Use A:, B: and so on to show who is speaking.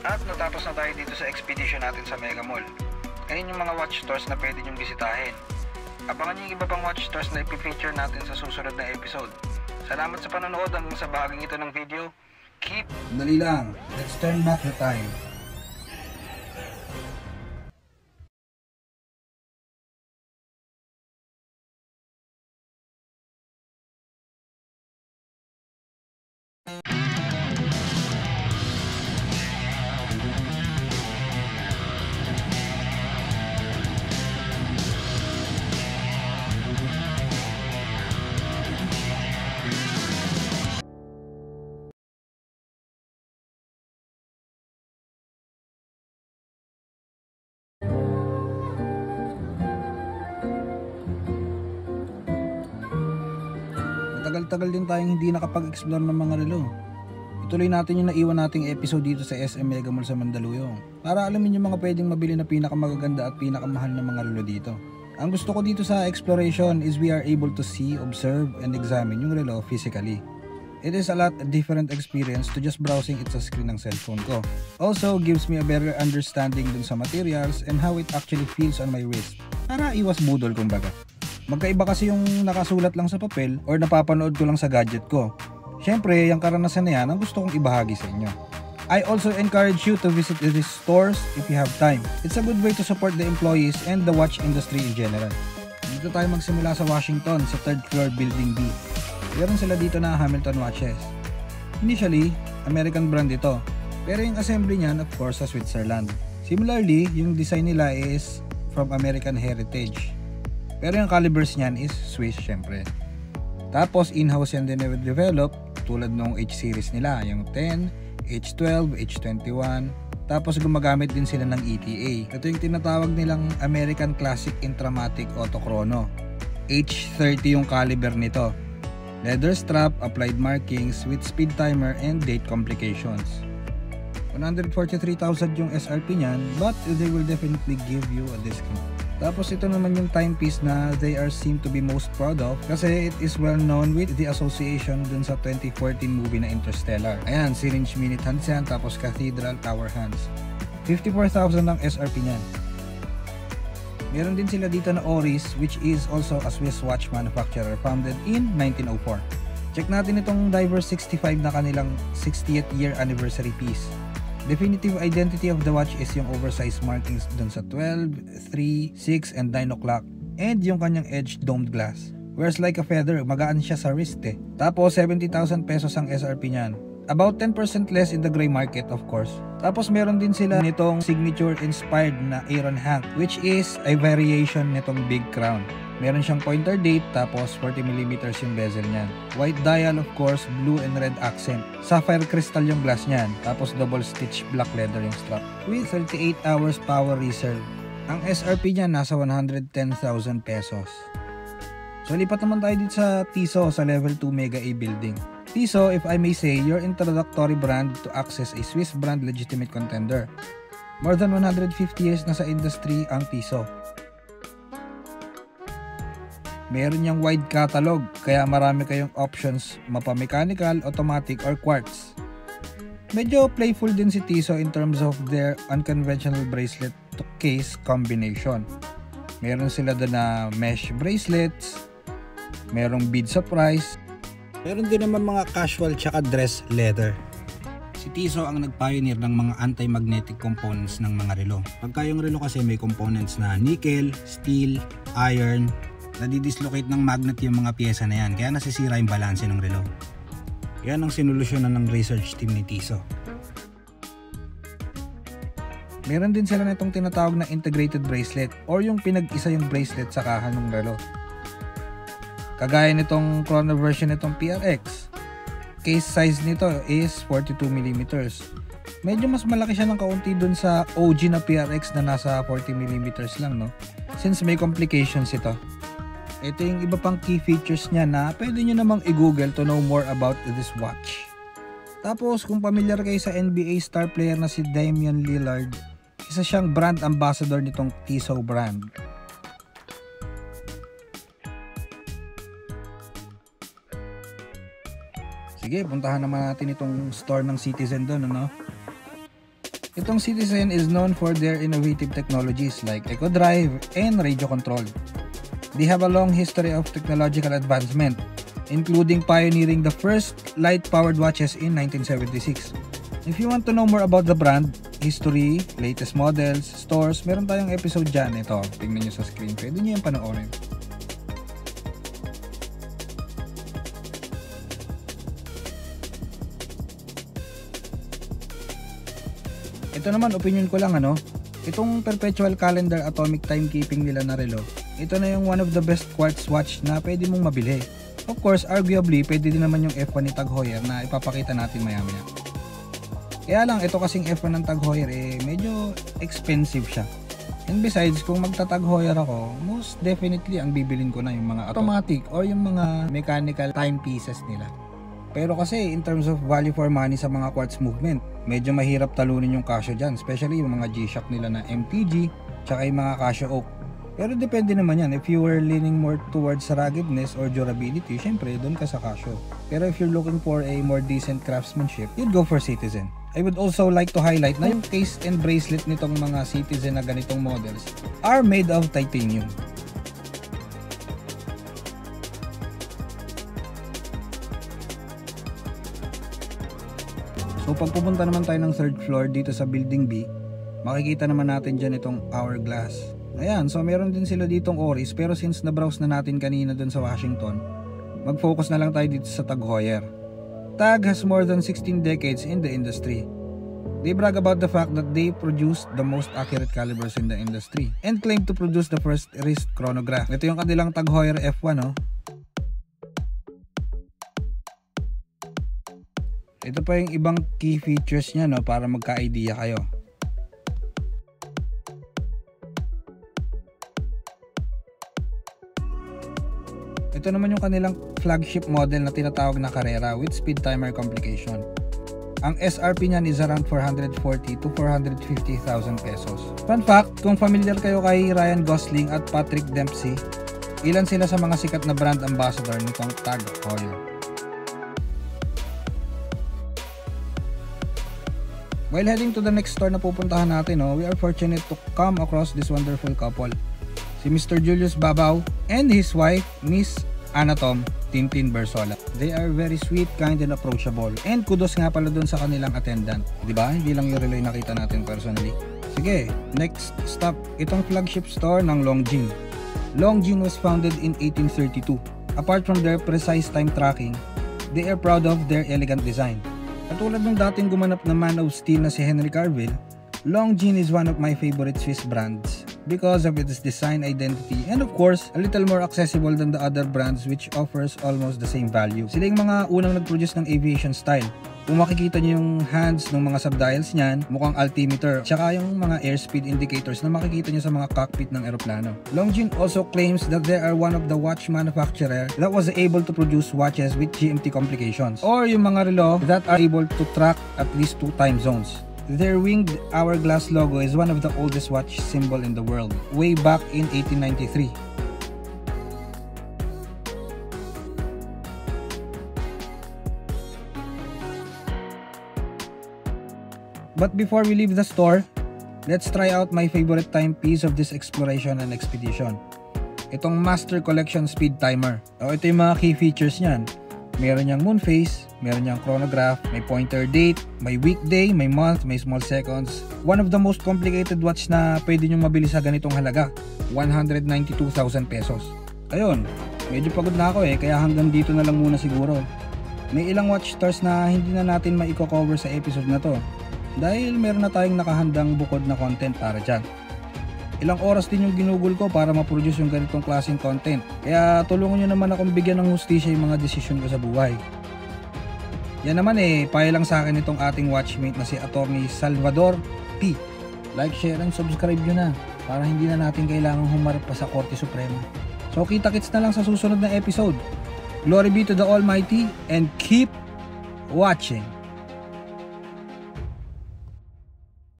A: At natapos na tayo dito sa expedition natin sa Mega Mall. Ayun yung mga watch stores na pwede nyong bisitahin. Abangan nyo yung iba pang watch stores na ipifeature natin sa susunod na episode. Salamat sa panonood hanggang sa bahaging ito ng video. Dali lang, let's turn back the time. Matagal-tagal din tayong hindi nakapag-explore ng mga relo. Ituloy natin yung naiwan nating episode dito sa SM Mega Mall sa Mandaluyong para alamin yung mga pwedeng mabili na pinakamagaganda at pinakamahal na mga relo dito. Ang gusto ko dito sa exploration is we are able to see, observe, and examine yung relo physically. It is a lot different experience to just browsing it sa screen ng cellphone ko. Also gives me a better understanding dun sa materials and how it actually feels on my wrist. Para iwas budol kumbaga. Magkaiba kasi yung nakasulat lang sa papel or napapanood ko lang sa gadget ko. Syempre, yung karanasan na yan ang gusto kong ibahagi sa inyo. I also encourage you to visit these stores if you have time. It's a good way to support the employees and the watch industry in general. Dito tayo magsimula sa Washington sa 3rd floor Building B. Meron sila dito na Hamilton watches. Initially, American brand ito. Pero yung assembly niyan of course sa Switzerland. Similarly, yung design nila is from American heritage. Pero yung calibers niyan is Swiss syempre. Tapos in-house yan din na-develop tulad ng H-series nila, yung 10, H12, H21. Tapos gumagamit din sila ng ETA. Ito yung tinatawag nilang American Classic Intramatic Autochrono. H30 yung caliber nito. Leather strap, applied markings with speed timer and date complications. 143,000 yung SRP niyan, but they will definitely give you a discount. Tapos ito naman yung timepiece na they are seem to be most proud of kasi it is well known with the association dun sa 2014 movie na Interstellar. Ayan, syringe minute hands yan, tapos cathedral hour hands. 54,000 ang SRP niyan. Meron din sila dito na Oris, which is also a Swiss watch manufacturer founded in 1904. Check natin itong Diver 65 na kanilang 60th year anniversary piece. Definitive identity of the watch is yung oversized markings dun sa 12, 3, 6, and 9 o'clock. And yung kanyang edged domed glass. Wears like a feather, magaan siya sa wrist eh. Tapos 70,000 pesos ang SRP niyan. About 10% less in the gray market of course. Tapos meron din sila nitong signature inspired na Aaron Hank, which is a variation nitong Big Crown. Meron siyang pointer date, tapos 40mm yung bezel niyan. White dial of course, blue and red accent. Sapphire crystal yung glass niyan, tapos double stitch black leather yung strap. With 38 hours power reserve. Ang SRP niya nasa 110,000 pesos. So lipat naman tayo dito sa Tissot sa level 2 Mega A building. Tissot, if I may say, your introductory brand to access a Swiss brand legitimate contender. More than 150 years na sa industry ang Tissot. Meron niyang wide catalog, kaya marami kayong options, mapa-mechanical, automatic, or quartz. Medyo playful din si Tissot in terms of their unconventional bracelet to case combination. Meron sila doon na mesh bracelets, merong bead surprise, meron din naman mga casual tsaka dress leather. Si Tissot ang nag-pioneer ng mga anti-magnetic components ng mga relo. Pagka yung relo kasi may components na nickel, steel, iron, nadidislocate ng magnet yung mga pyesa na yan, kaya nasisira yung balanse ng relo. Yan ang sinolusyonan ng research team ni Tissot. Meron din sila nitong tinatawag na integrated bracelet or yung pinag-isa yung bracelet sa kaha ng relo. Kagaya nitong chrono version nitong PRX. Case size nito is 42mm. Medyo mas malaki siya ng kaunti dun sa OG na PRX na nasa 40mm lang, no? Since may complications ito. Ito yung iba pang key features niya na pwede nyo namang i-google to know more about this watch. Tapos kung familiar kayo sa NBA star player na si Damian Lillard, isa siyang brand ambassador nitong Tissot brand. Sige, puntahan naman natin itong store ng Citizen doon, ano? Itong Citizen is known for their innovative technologies like EcoDrive and radio control. They have a long history of technological advancement, including pioneering the first light-powered watches in 1976. If you want to know more about the brand, history, latest models, stores, meron tayong episode dyan. Ito, tingnan nyo sa screen. Pwede nyo yung panoorin. Ito naman, opinion ko lang itong perpetual calendar atomic timekeeping nila na relo, ito na yung one of the best quartz watch na pwede mong mabili. Of course, arguably, pwede din naman yung F1 ni Tag Heuer na ipapakita natin maya-maya. Kaya lang, ito kasing F1 ng Tag Heuer medyo expensive siya. And besides, kung magta-Tag Heuer ako, most definitely ang bibilin ko na yung mga automatic or yung mga mechanical timepieces nila. Pero kasi in terms of value for money sa mga quartz movement, medyo mahirap talunin yung Casio dyan, especially yung mga G-Shock nila na MTG tsaka yung mga Casio Oak. Pero depende naman yan, if you were leaning more towards ruggedness or durability, syempre doon ka sa Casio. Pero if you're looking for a more decent craftsmanship, you'd go for Citizen. I would also like to highlight na yung case and bracelet nitong mga Citizen na ganitong models are made of titanium. So pag pupunta naman tayo ng third floor dito sa building B, makikita naman natin dyan itong hourglass. Ayan, so meron din sila ditong Oris, pero since na-browse na natin kanina dun sa Washington, mag-focus na lang tayo dito sa Tag Heuer. Tag has more than 16 decades in the industry. They brag about the fact that they produce the most accurate calibers in the industry and claim to produce the first wrist chronograph. Ito yung kanilang Tag Heuer F1 Ito pa yung ibang key features niya para magka-idea kayo. Ito naman yung kanilang flagship model na tinatawag na Carrera with speed timer complication. Ang SRP niyan is around 440 to 450,000 pesos. Fun fact, kung familiar kayo kay Ryan Gosling at Patrick Dempsey, ilan sila sa mga sikat na brand ambassador nitong Tag Heuer. While heading to the next store na pupuntahan natin, we are fortunate to come across this wonderful couple. Si Mr. Julius Babaw and his wife, Miss Anatom Tintin Bersola. They are very sweet, kind, and approachable. And kudos nga pala dun sa kanilang attendant. Diba? Hindi lang yung relay nakita natin personally. Sige, next stop, itong flagship store ng Longines. Longines was founded in 1832. Apart from their precise time tracking, they are proud of their elegant design. Katulad ng dating gumanap na Man of Steel na si Henry Cavill, Longines is one of my favorite Swiss brands because of its design identity and of course, a little more accessible than the other brands which offers almost the same value. Sila yung mga unang nag-produce ng aviation style. Kung makikita nyo yung hands ng mga subdials niyan, mukhang altimeter, tsaka yung mga airspeed indicators na makikita nyo sa mga cockpit ng eroplano. Longines also claims that they are one of the watch manufacturer that was able to produce watches with GMT complications, or yung mga relo that are able to track at least 2 time zones. Their winged hourglass logo is one of the oldest watch symbol in the world, way back in 1893. But before we leave the store, let's try out my favorite timepiece of this exploration and expedition. Itong Master Collection Speed Timer. Ito yung mga key features niyan. Meron niyang moon phase, meron niyang chronograph, may pointer date, may weekday, may month, may small seconds. One of the most complicated watch na pwede niyong mabili sa ganitong halaga, 192,000 pesos. Ayun, medyo pagod na ako kaya hanggang dito na lang muna siguro. May ilang watch stores na hindi na natin maiko-cover sa episode na to, dahil meron na tayong nakahandang bukod na content para dyan. Ilang oras din yung ginugol ko para ma-produce yung ganitong klaseng content. Kaya tulungan nyo naman akong bigyan ng hustisya yung mga desisyon ko sa buhay. Yan naman payo lang sa akin itong ating watchmate na si Attorney Salvador P. Like, share, and subscribe nyo na para hindi na natin kailangang humarap pa sa Korte Suprema. So kita-kits na lang sa susunod na episode. Glory be to the Almighty and keep watching.